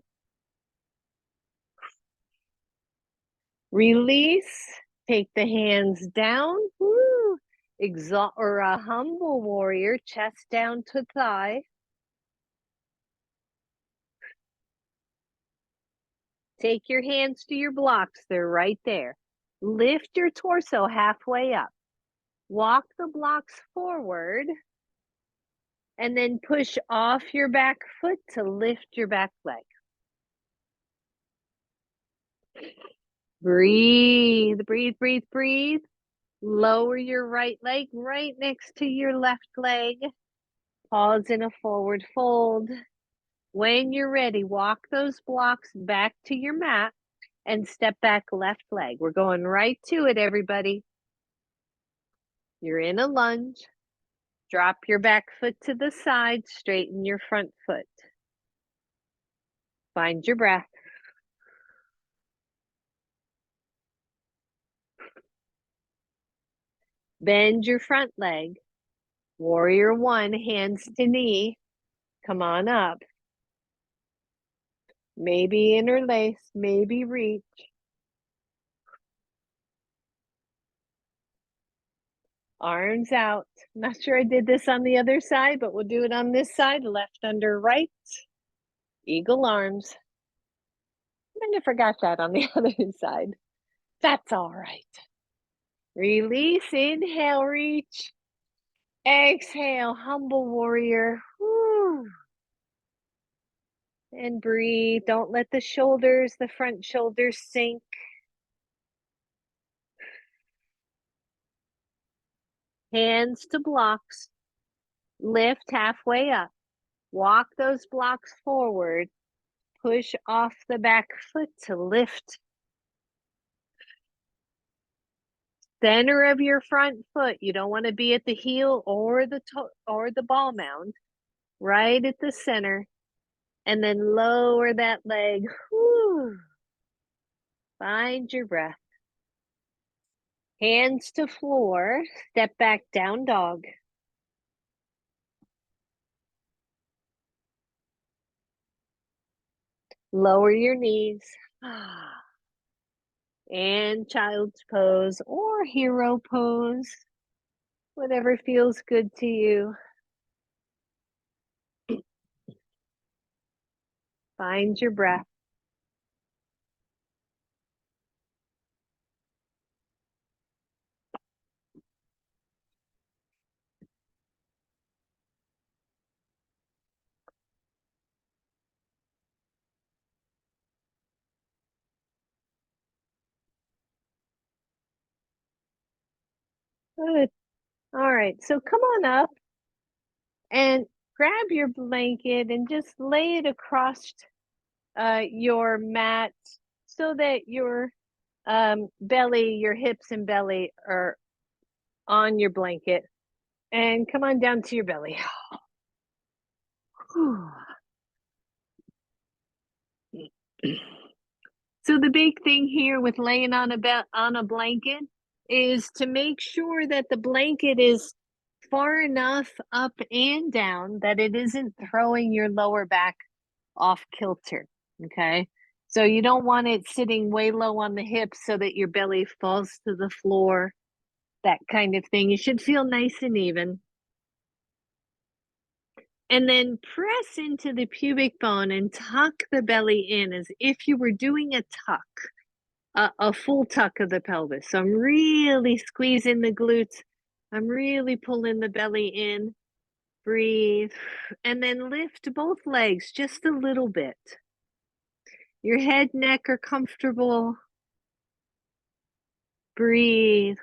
Release. Take the hands down. Woo. Exalt or a humble warrior, chest down to thigh. Take your hands to your blocks. They're right there. Lift your torso halfway up. Walk the blocks forward. And then push off your back foot to lift your back leg. Breathe, breathe, breathe, breathe. Lower your right leg right next to your left leg. Pause in a forward fold. When you're ready, walk those blocks back to your mat and step back left leg. We're going right to it, everybody. You're in a lunge. Drop your back foot to the side, straighten your front foot. Find your breath. Bend your front leg. Warrior one, hands to knee. Come on up. Maybe interlace, maybe reach. Arms out. Not sure I did this on the other side, but we'll do it on this side. Left under right. Eagle arms. Kind of forgot that on the other side. That's all right. Release. Inhale, reach. Exhale, humble warrior. Whew. And breathe. Don't let the front shoulders sink. Hands to blocks. Lift halfway up. Walk those blocks forward. Push off the back foot to lift. Center of your front foot. You don't want to be at the heel or the toe or the ball mound. Right at the center. And then lower that leg. Whew. Find your breath. Hands to floor. Step back, down dog. Lower your knees. And child's pose or hero pose. Whatever feels good to you. Find your breath. Good. All right, so come on up and grab your blanket and just lay it across your mat so that your belly, your hips and belly are on your blanket. And come on down to your belly. So the big thing here with laying on a blanket is to make sure that the blanket is far enough up and down that it isn't throwing your lower back off kilter. Okay. So you don't want it sitting way low on the hips so that your belly falls to the floor, that kind of thing. You should feel nice and even. And then press into the pubic bone and tuck the belly in as if you were doing a tuck, a full tuck of the pelvis. So I'm really squeezing the glutes. I'm really pulling the belly in. Breathe. And then lift both legs just a little bit. Your head, neck are comfortable. Breathe.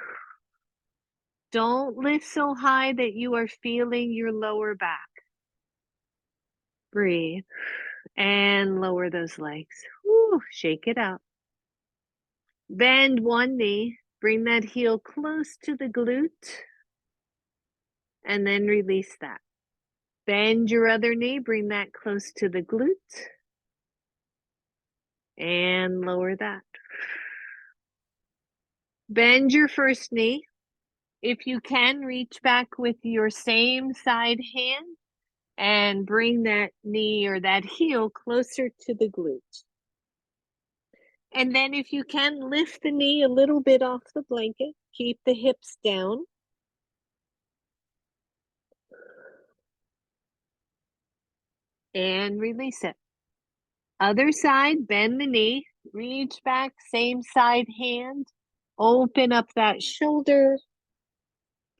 Don't lift so high that you are feeling your lower back. Breathe. And lower those legs. Whew, shake it out. Bend one knee. Bring that heel close to the glute. And then release that. Bend your other knee. Bring that close to the glute. And lower that. Bend your first knee. If you can, reach back with your same side hand and bring that knee or that heel closer to the glute. And then if you can, lift the knee a little bit off the blanket. Keep the hips down. And release it. Other side, bend the knee, reach back, same side hand. Open up that shoulder.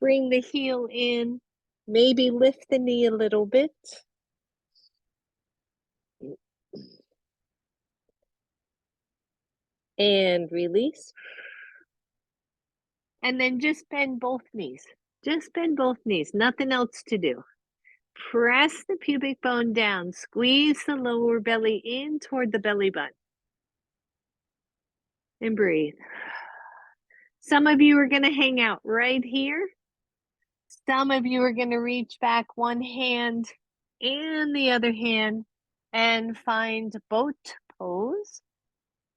Bring the heel in. Maybe lift the knee a little bit. And release. And then just bend both knees. Just bend both knees. Nothing else to do. Press the pubic bone down. Squeeze the lower belly in toward the belly button. And breathe. Some of you are going to hang out right here. Some of you are going to reach back one hand and the other hand and find boat pose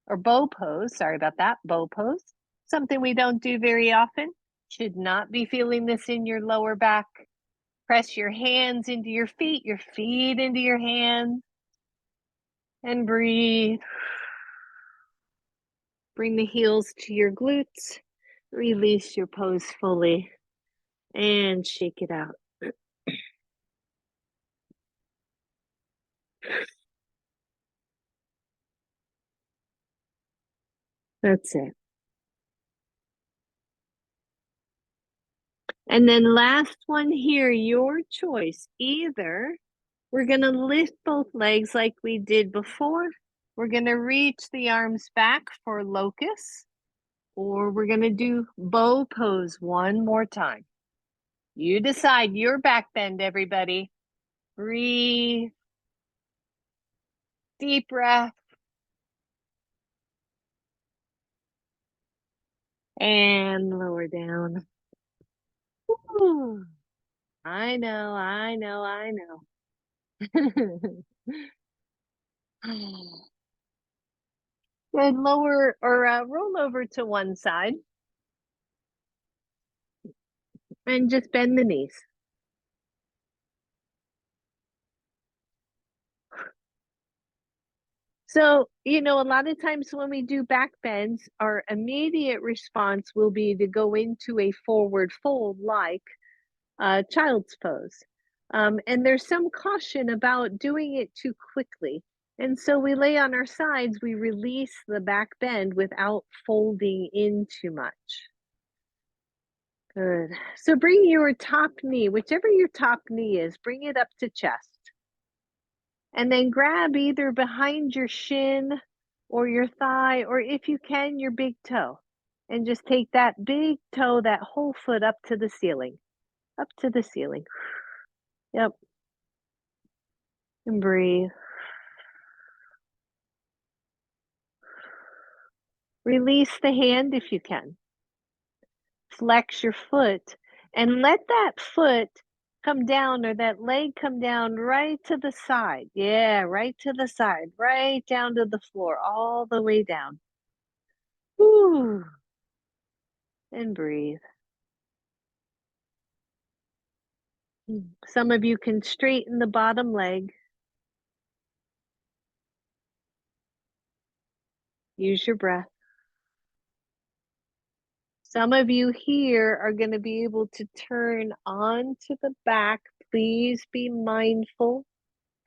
or bow pose. Sorry about that. Bow pose. Something we don't do very often. Should not be feeling this in your lower back. Press your hands into your feet into your hands, and breathe. Bring the heels to your glutes. Release your pose fully. And shake it out. That's it. And then last one here, your choice. Either we're going to lift both legs like we did before. We're going to reach the arms back for locust, or we're going to do bow pose one more time. You decide your back bend, everybody. Breathe. Deep breath. And lower down. Ooh, I know, I know, I know. Good, lower or roll over to one side and just bend the knees. So, a lot of times when we do back bends, our immediate response will be to go into a forward fold like child's pose. And there's some caution about doing it too quickly. And so we lay on our sides, we release the back bend without folding in too much. Good. So bring your top knee, whichever your top knee is, bring it up to chest. And then grab either behind your shin or your thigh, or if you can, your big toe. And just take that big toe, that whole foot up to the ceiling. Up to the ceiling. Yep. And breathe. Release the hand if you can. Flex your foot and let that foot come down or that leg come down right to the side. Yeah, right to the side, right down to the floor, all the way down. Whew. And breathe. Some of you can straighten the bottom leg. Use your breath. Some of you here are going to be able to turn onto the back. Please be mindful.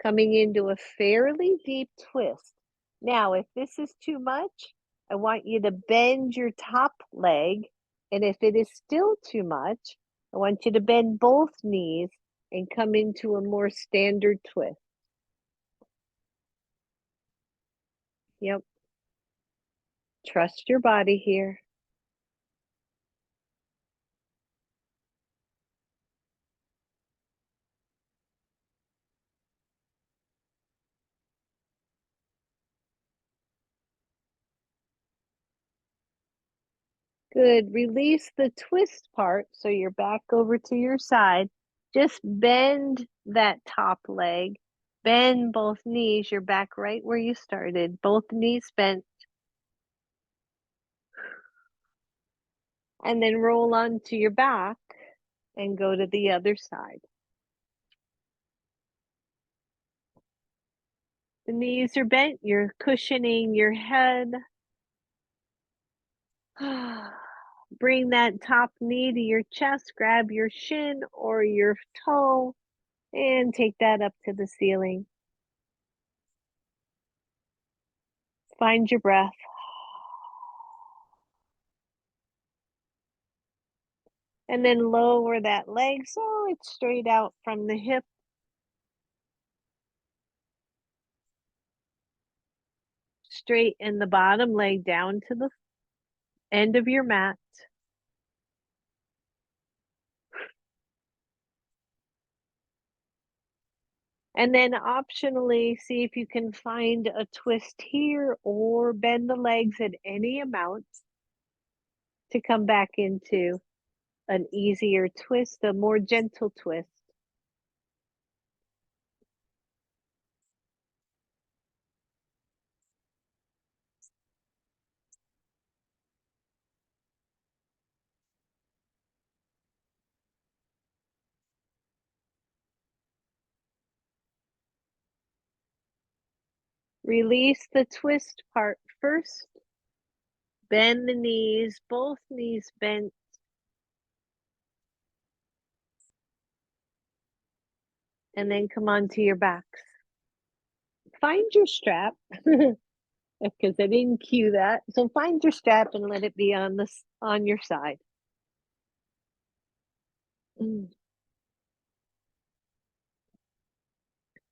Coming into a fairly deep twist. Now, if this is too much, I want you to bend your top leg. And if it is still too much, I want you to bend both knees and come into a more standard twist. Yep. Trust your body here. Good. Release the twist part so you're back over to your side. Just bend that top leg. Bend both knees. You're back right where you started. Both knees bent. And then roll onto your back and go to the other side. The knees are bent. You're cushioning your head. Bring that top knee to your chest. Grab your shin or your toe and take that up to the ceiling. Find your breath. And then lower that leg so it's straight out from the hip. Straighten the bottom leg down to the end of your mat. And then optionally, see if you can find a twist here or bend the legs at any amount to come back into an easier twist, a more gentle twist. Release the twist part first. Bend the knees, both knees bent. and then come onto your backs. Find your strap because I didn't cue that. So find your strap and let it be on your side. Mm.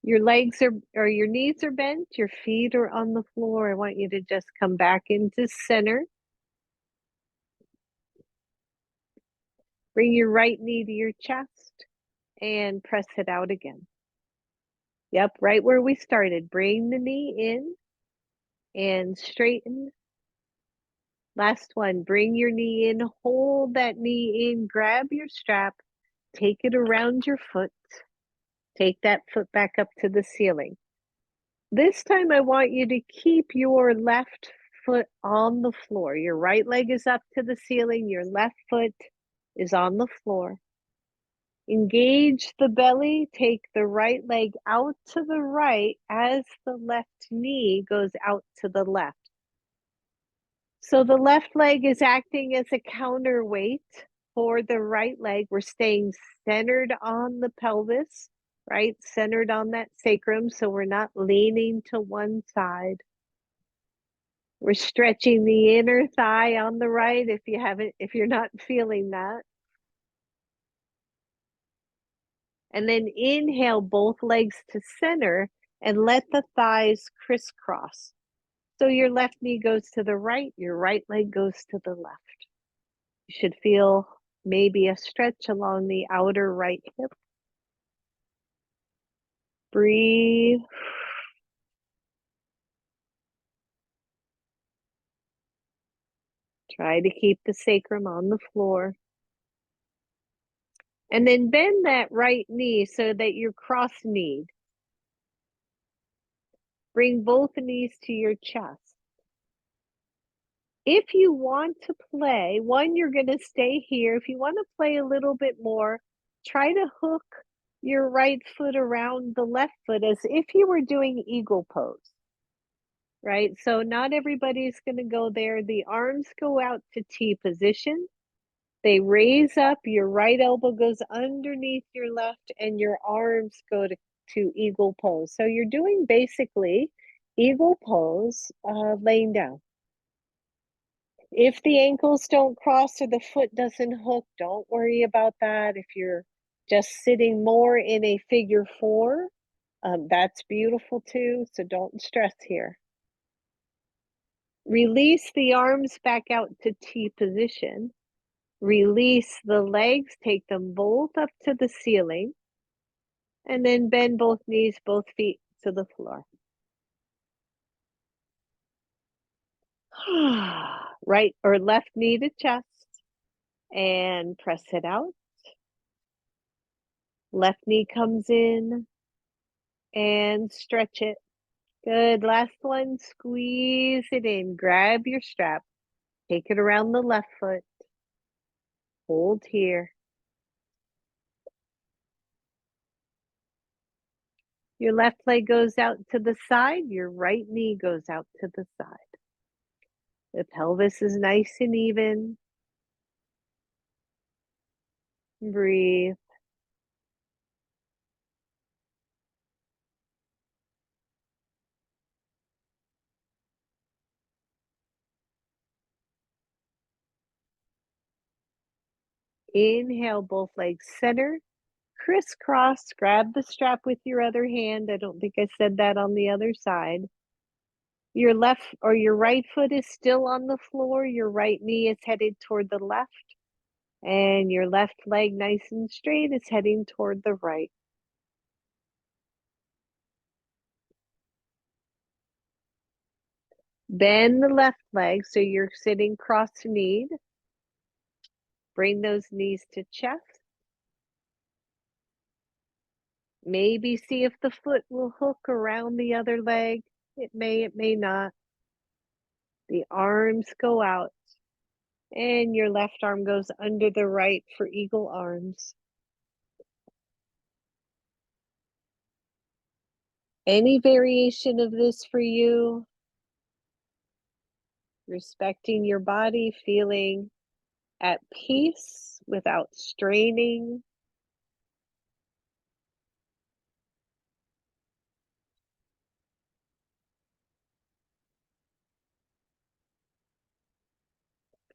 Your legs are or your knees are bent, your feet are on the floor. I want you to just come back into center. Bring your right knee to your chest and press it out again. Yep, right where we started. Bring the knee in and straighten. Last one, bring your knee in, hold that knee in, grab your strap, take it around your foot, take that foot back up to the ceiling. This time I want you to keep your left foot on the floor. Your right leg is up to the ceiling, your left foot is on the floor. Engage the belly, take the right leg out to the right as the left knee goes out to the left. So the left leg is acting as a counterweight for the right leg. We're staying centered on the pelvis, right? Centered on that sacrum, so we're not leaning to one side. We're stretching the inner thigh on the right if you're not feeling that. And then inhale both legs to center and let the thighs crisscross. So your left knee goes to the right, your right leg goes to the left. You should feel maybe a stretch along the outer right hip. Breathe. Try to keep the sacrum on the floor. And then bend that right knee so that you're cross-kneed. Bring both knees to your chest. If you want to play, you're going to stay here. If you want to play a little bit more, try to hook your right foot around the left foot as if you were doing eagle pose. Right? So not everybody's going to go there. The arms go out to T position. They raise up, your right elbow goes underneath your left, and your arms go to eagle pose. So you're doing basically eagle pose, laying down. If the ankles don't cross or the foot doesn't hook, don't worry about that. If you're just sitting more in a figure four, that's beautiful too. So don't stress here. Release the arms back out to T position. Release the legs, take them both up to the ceiling, and then bend both knees, both feet to the floor. Right or left knee to chest and press it out. Left knee comes in and stretch it. Good. Last one, squeeze it in. Grab your strap. Take it around the left foot. Hold here. Your left leg goes out to the side. Your right knee goes out to the side. The pelvis is nice and even. Breathe. Inhale, both legs center. Crisscross, grab the strap with your other hand. I don't think I said that on the other side. Your left or your right foot is still on the floor. Your right knee is headed toward the left. And your left leg, nice and straight, is heading toward the right. Bend the left leg so you're sitting cross-kneed. Bring those knees to chest. Maybe see if the foot will hook around the other leg. It may not. The arms go out. And your left arm goes under the right for eagle arms. Any variation of this for you? Respecting your body, feeling at peace without straining.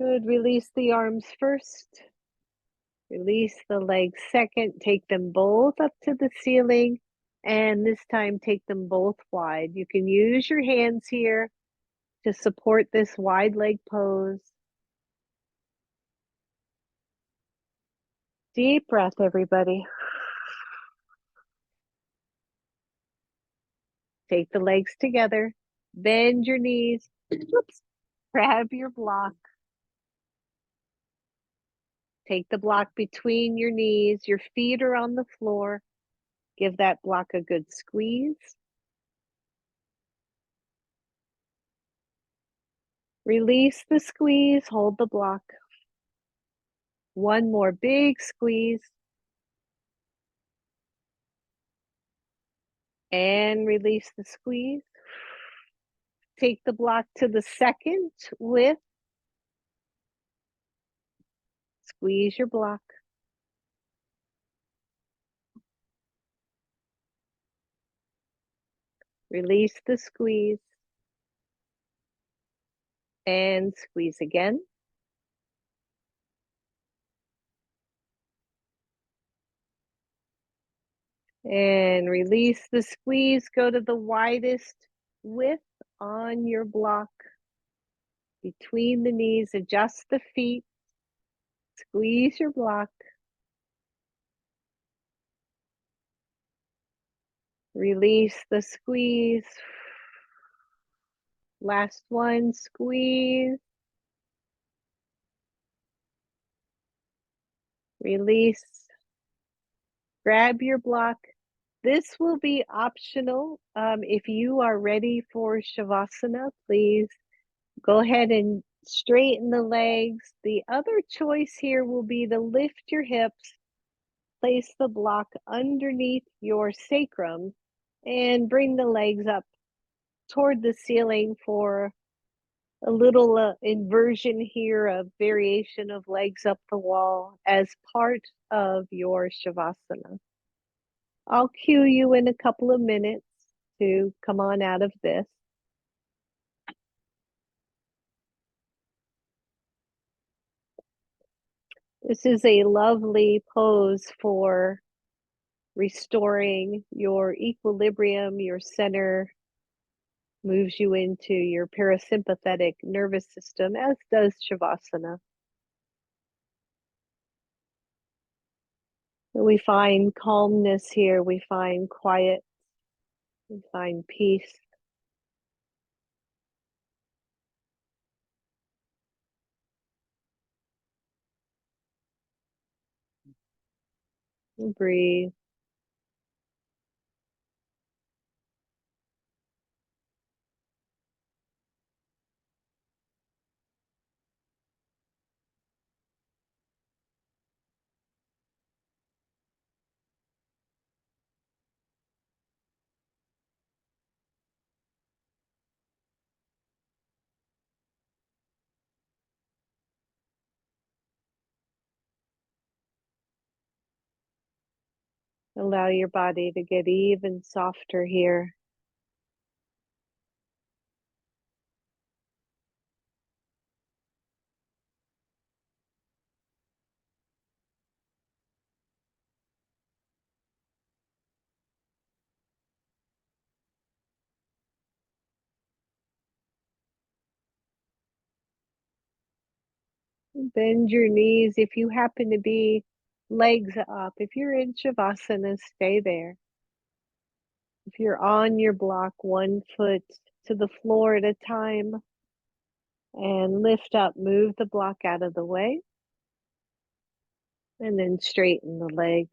Good. Release the arms first. Release the legs second. Take them both up to the ceiling. And this time, take them both wide. You can use your hands here to support this wide leg pose. Deep breath, everybody. Take the legs together. Bend your knees. Oops. Grab your block. Take the block between your knees. Your feet are on the floor. Give that block a good squeeze. Release the squeeze. Hold the block. One more big squeeze. And release the squeeze. Take the block to the second width. Squeeze your block. Release the squeeze. And squeeze again. And release the squeeze. Go to the widest width on your block. Between the knees, adjust the feet. Squeeze your block. Release the squeeze. Last one, squeeze. Release. Grab your block. This will be optional. If you are ready for Shavasana, please go ahead and straighten the legs. The other choice here will be to lift your hips, place the block underneath your sacrum, and bring the legs up toward the ceiling for a little inversion here, a variation of legs up the wall as part of your Shavasana. I'll cue you in a couple of minutes to come on out of this. This is a lovely pose for restoring your equilibrium, your center, moves you into your parasympathetic nervous system, as does Shavasana. We find calmness here, we find quiet, we find peace. And breathe. Allow your body to get even softer here. Bend your knees. If you happen to be legs up, if you're in Shavasana, stay there. If you're on your block, one foot to the floor at a time, and lift up, move the block out of the way, and then straighten the legs.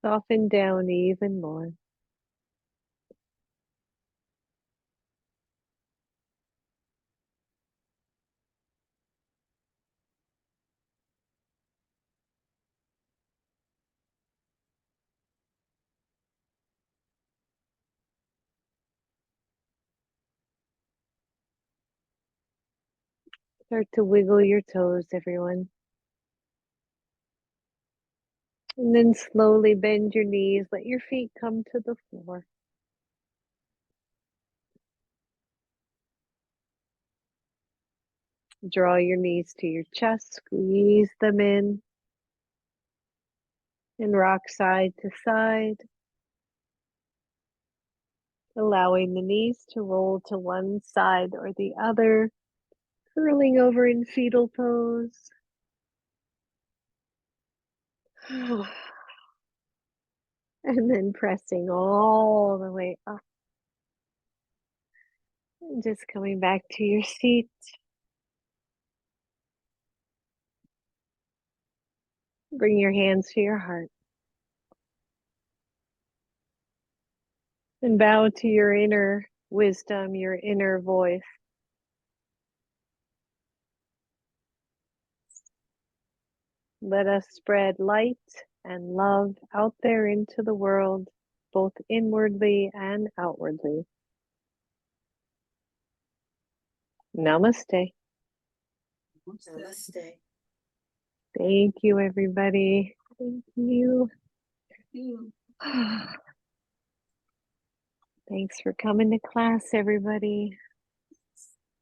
Soften down even more. Start to wiggle your toes, everyone. And then slowly bend your knees. Let your feet come to the floor. Draw your knees to your chest. Squeeze them in. And rock side to side. Allowing the knees to roll to one side or the other. Curling over in fetal pose. And then pressing all the way up. And just coming back to your seat. Bring your hands to your heart. And bow to your inner wisdom, your inner voice. Let us spread light and love out there into the world, both inwardly and outwardly. Namaste. Namaste. Thank you, everybody. Thank you. Thank you. Thanks for coming to class, everybody.